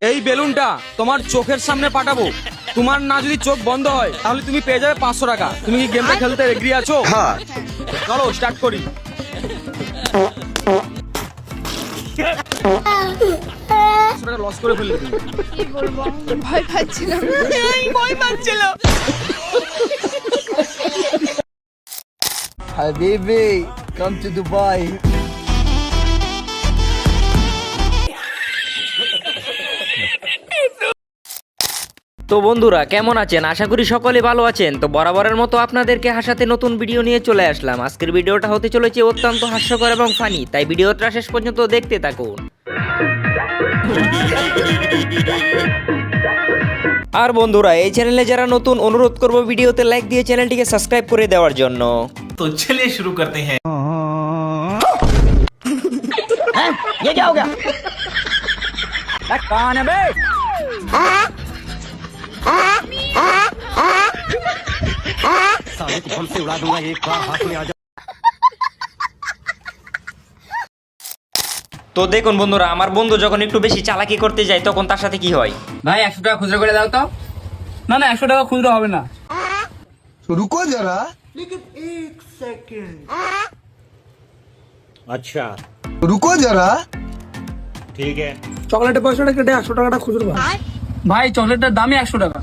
এই বেলুনটা তোমার চোখের সামনে পাঠাবো, তোমার না যদি চোখ বন্ধ হয় তাহলে তুমি পেয়ে যাবে 500 টাকা। তুমি কি গেমটা খেলতে এগ্রি আছো? হ্যাঁ। চলো স্টার্ট করি। লস করে ফেললে তুমি। কি বলবো, ভয় পাচ্ছিলাম। ভয় পাচ্ছিল। Habibi, come to Dubai. তো বন্ধুরা কেমন আছেন? আশা করি সকলে ভালো আছেন। তো বরাবরের মতো আপনাদেরকে হাসাতে নতুন ভিডিও নিয়ে চলে আসলাম। আজকের ভিডিওটা হতে চলেছে অত্যন্ত হাস্যকর এবং ফানি, তাই ভিডিওটা শেষ পর্যন্ত দেখতে থাকুন। আর বন্ধুরা এই চ্যানেলে যারা নতুন, অনুরোধ করব ভিডিওতে লাইক দিয়ে চ্যানেলটিকে সাবস্ক্রাইব করে দেওয়ার জন্য। तो चलिए शुरू करते हैं। ये क्या हो गया? कौन है बे? साले को बम से उड़ा दूंगा एक बार हाथ में आ जा। তো দেখুন বন্ধুরা, আমার বন্ধু যখন একটু বেশি চালাকি করতে যায় তখন তার সাথে কি হয়। ভাই 100 টাকা খুচরো করে দাও তো। না না 100 টাকা খুচরো হবে না। रुको जरा। अच्छा रुको जरा। ठीक है। চকলেটের পয়সাটা কেটে 100 টাকাটা খুচরো ভাই। ভাই চকলেটের দামই 100 টাকা।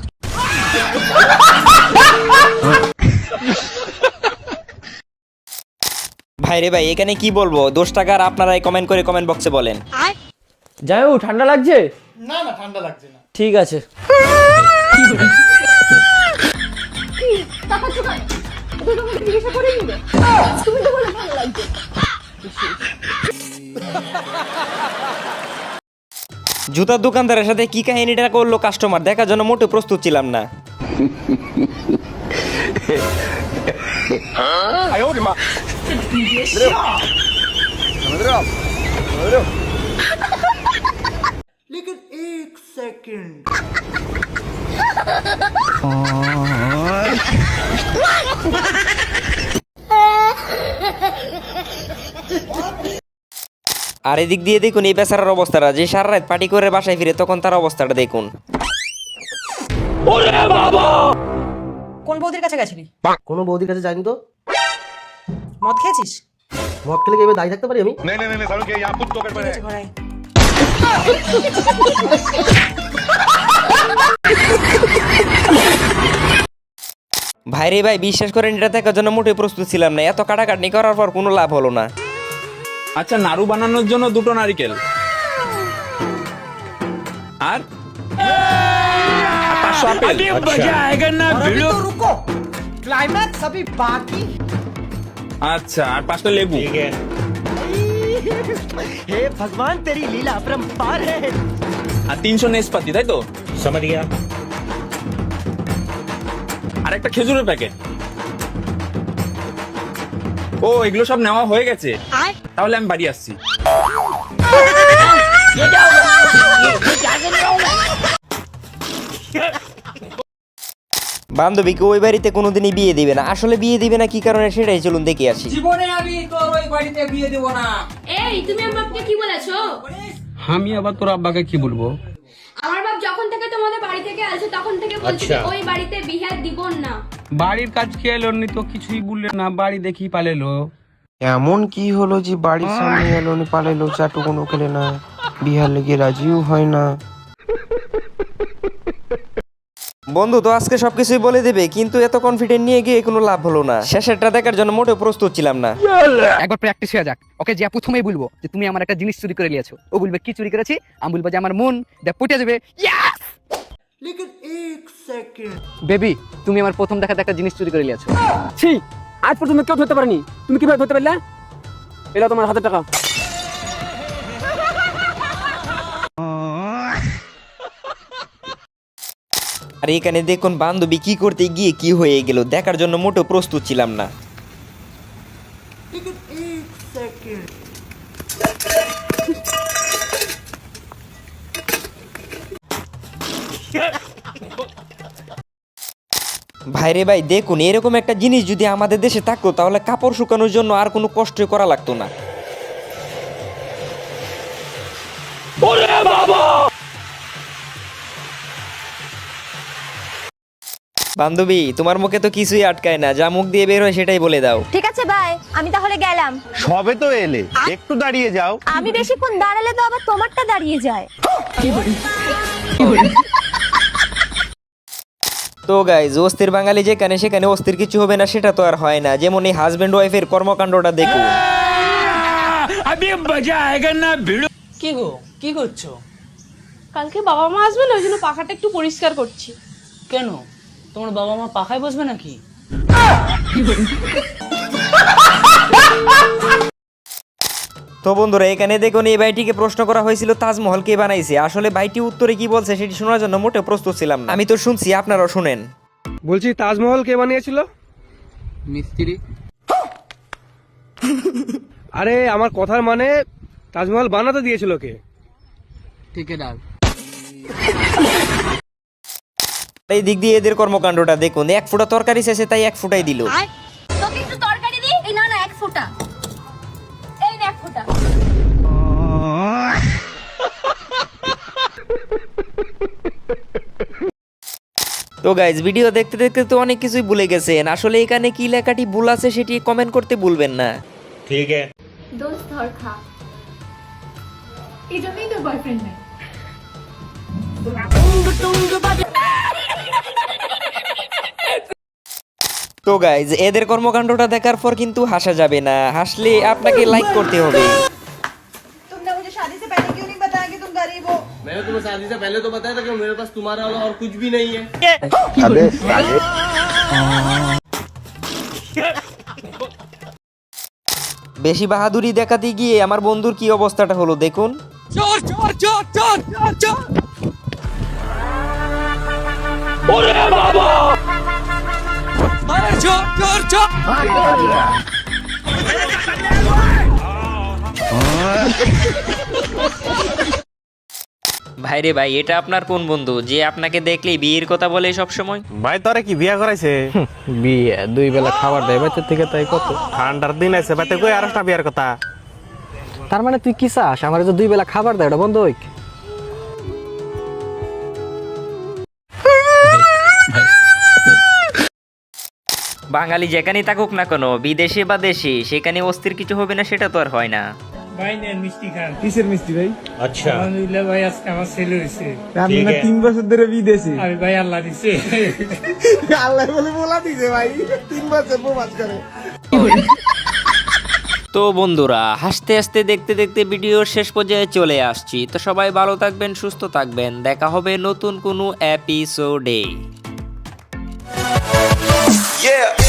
ভাই রে ভাই, এখানে কি বলবো, 10 টাকার আপনারাই কমেন্ট করে কমেন্ট বক্সে বলেন। যাই হোক, ঠান্ডা লাগছে? না না ঠান্ডা লাগছে না। ঠিক আছে। জুতার দোকানদারের সাথে কি কাহিনীটা করলো কাস্টমার, দেখার জন্য মোটেও প্রস্তুত ছিলাম না। আর এদিক দিয়ে দেখুন এই বেচারার অবস্থাটা, যে সারা রাত পার্টি করে বাসায় ফিরে তখন তার অবস্থাটা দেখুন। কোন বৌদির কাছে গেছিলি? কোনো বৌদির কাছে যাইনি তো। মদ খেয়েছিস? মদ খেলে কি এভাবে দাঁড়িয়ে থাকতে পারি আমি? ঠিক আছে, ঘরে আয়। ভাইরে ভাই, বিশ্বাস করেন এটা দেখার জন্য মোটেও প্রস্তুত ছিলাম না। এত কাটাকাটি করার পর কোনো লাভ হলো না। আচ্ছা, নাড়ু বানানোর জন্য 2টো নারকেল আর 500 আপেল। अभी तो रुको, क्लाइमैक्स अभी बाकी। আচ্ছা, আর 5টা লেবু। ठीक है। हे भगवान, तेरी लीला अपरंपार है। আর 300 নেসপাতি, তাই তো? समझ गया। আর একটা খেজুরের প্যাকেট। ও, এগুলো সব নেওয়া হয়ে গেছে। তাহলে আমি বাড়ি আসছি। বান্ধবীকে ওই বাড়িতে কোনোদিনই বিয়ে দিবে না। আসলে বিয়ে দিবে না কি কারণে সেটাই চলুন দেখে আসি। জীবনে আমি তোর ওই বাড়িতে বিয়ে দেব না। এই তুমি আমার বাপকে কি বলেছো? আমি আবার তোর আব্বাকে কি বলবো? আমার বাপ যখন থেকে তোমাদের বাড়ি থেকে আসে তখন থেকে বলছে আচ্ছা। ওই বাড়িতে বিয়ে দিব না। বাড়ির কাজ খেয়ে নি তো কিছুই বললে না, বাড়ি দেখি পালেলো। এমন কি হলো যে বাড়ির সামনে এলো নি পালাইলো, চাটুকুনো খেলে না, বিহার লেগে রাজিও হয় না। বন্ধু তো আজকে সবকিছুই বলে দেবে, কিন্তু এত কনফিডেন্ট নিয়ে গিয়ে কোনো লাভ হলো না। শেষেরটা দেখার জন্য মোটেও প্রস্তুত ছিলাম না। একবার প্র্যাকটিস হয়ে যাক। ওকে যে প্রথমেই বলবো যে তুমি আমার একটা জিনিস চুরি করে নিয়েছো, ও বলবে কি চুরি করেছি, আমি বলবো যে আমার মন, দেখ পটে যাবে। বেবি, তুমি আমার প্রথম দেখাতে একটা জিনিস চুরি করে নিয়েছো। ছি, আজ পর্যন্ত কেউ ধরতে পারেনি, তুমি কিভাবে ধরতে পারলে? এলা তোমার হাতের টাকা। আর এখানে দেখুন বান্ধবী কি করতে গিয়ে কি হয়ে গেল, দেখার জন্য মোটেও প্রস্তুত ছিলাম না। ভাইরে ভাই, দেখুন এরকম একটা জিনিস যদি আমাদের দেশে থাকতো তাহলে কাপড় শুকানোর জন্য আর কোনো কষ্ট করা লাগতো না। বান্ধবী তোমার মুখে তো কিছুই আটকায় না, যা মুখ দিয়ে বের হয় সেটাই বলে দাও। ঠিক আছে বাই, আমি তাহলে গেলাম। সবে তো এলে, একটু দাঁড়িয়ে যাও। আমি বেশিক্ষণ দাঁড়ালে তো আবার তোমারটা দাঁড়িয়ে যায়। তো গাইজ, অস্থির বাঙালি যেখানে সেখানে অস্থির কিছু হবে না সেটা তো আর হয় না। যেমন এই হাজবেন্ড ওয়াইফের কর্মকাণ্ডটা দেখুন। কি গো, কি করছো? কালকে বাবা মা আসবে না, ওই জন্য পাখাটা একটু পরিষ্কার করছি। কেন, তোমার বাবা মা পাখায় বসবে নাকি? তো বন্ধুরা, এখানে দেখুন এই ভাইটিকে প্রশ্ন করা হয়েছিল তাজমহল কে বানাইছে। আসলে ভাইটি উত্তরে কি বলছে সেটি শোনার জন্য মোটেও প্রস্তুত ছিলাম না। আমি তো শুনছি, আপনারাও শুনেন। বলছি তাজমহল কে বানিয়েছিল? মিস্ত্রি। আরে আমার কথার মানে তাজমহল বানাতে দিয়েছিল কে? ঠিকাদার। এই দিক দিয়ে এদের কর্মকাণ্ডটা দেখুন। 1 ফুটা তরকারি শেষে তাই 1 ফুটাই দিল। তোকে একটু তরকারি দিই। এই না 1 ফোঁটা, এই 1 ফোঁটা। তো গাইজ, ভিডিও দেখতে দেখতে তো অনেক কিছুই ভুলে গেছেন। আসলে এখানে কি লেখাটি ভুল আছে সেটি কমেন্ট করতে ভুলবেন না। ठीक है। দোস্ত ধর খা। এই জন্যই তোর বয়ফ্রেন্ড নাই। তো গাইজ, এদের কর্মকাণ্ডটা দেখার পর কিন্তু হাসা যাবে না। হাসলে আপনাকে লাইক করতে হবে। तुमने मुझे शादी से पहले क्यों नहीं बताया कि तुम गरीब हो? मैंने तुम्हें शादी से पहले तो बताया था कि मेरे पास तुम्हारा वाला और कुछ भी नहीं है। अबे साले বেশি বাহাদুরি দেখাতে গিয়ে আমার বন্ধুর কি অবস্থাটা হলো দেখুন। চোর চোর চোর চোর চোর চোর। ওরে বাবা! আরে চোর চোর চোর। ভাইরে ভাই, এটা আপনার কোন বন্ধু যে আপনাকে দেখলেই বিয়ের কথা বলে সব সময়? ভাই তোরে কি বিয়া করাইছে? বিয়ে 2 বেলা খাবার দেয় বাচ্চার থেকে, তাই কত? ঠান্ডার দিন আছে, বাতে কই আরেকটা বিয়ার কথা। তার মানে তুই কি চাস আমার যে 2 বেলা খাবার দেয়, ওটা বন্ধ হইক? বাঙালি যেখানেই থাকুক না কেন, বিদেশে বা দেশে, সেখানে অস্থির কিছু হবে না সেটা তো আর হয় না। ভাই নেন মিষ্টি খান। কিসের মিষ্টি ভাই? अच्छा আলহামদুলিল্লাহ ভাই, আজকে আমার ছেলে হয়েছে। আপনি না 3 বছর ধরে বিদেশে। আমি ভাই আল্লাহ দিছে। আল্লাহ বলে বলা দিছে ভাই, 3 বছর প্রবাস করে। তো বন্ধুরা, হাসতে হাসতে দেখতে দেখতে ভিডিওর শেষ পর্যায়ে চলে আসছি। তো সবাই ভালো থাকবেন, সুস্থ থাকবেন, দেখা হবে নতুন কোনো এপিসোডে। Yeah